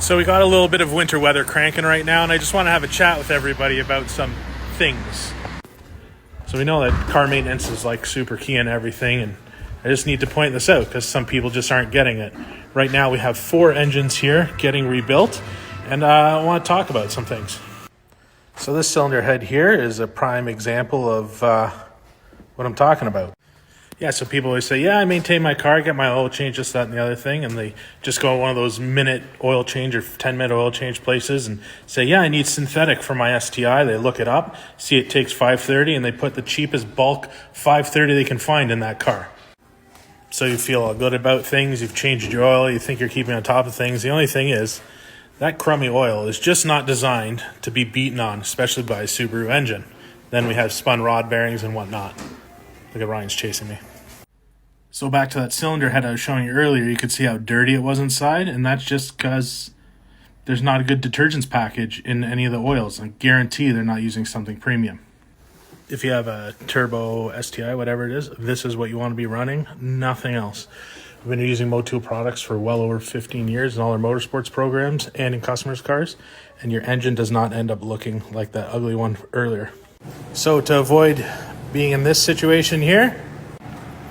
So we got a little bit of winter weather cranking right now, and I just want to have a chat with everybody about some things. So we know that car maintenance is like super key in everything, and I just need to point this out because some people just aren't getting it. Right now we have 4 engines here getting rebuilt, and I want to talk about some things. So this cylinder head here is a prime example of what I'm talking about. Yeah, so people always say, I maintain my car, get my oil change, this, that, and the other thing, and they just go to one of those minute oil change or 10-minute oil change places and say, I need synthetic for my STI. They look it up, see it takes $530, and they put the cheapest bulk $530 they can find in that car. So you feel all good about things, you've changed your oil, you think you're keeping on top of things. The only thing is, that crummy oil is just not designed to be beaten on, especially by a Subaru engine. Then we have spun rod bearings and whatnot. Look at Ryan's chasing me. So back to that cylinder head I was showing you earlier, you could see how dirty it was inside, and that's just because there's not a good detergents package in any of the oils. I guarantee they're not using something premium. If you have a turbo STI, whatever it is, this is what you want to be running, nothing else. We've been using Motul products for well over 15 years in all our motorsports programs and in customers' cars, and your engine does not end up looking like that ugly one earlier. So to avoid being in this situation here,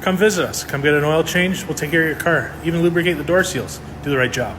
come visit us. Come get an oil change. We'll take care of your car. Even lubricate the door seals. Do the right job.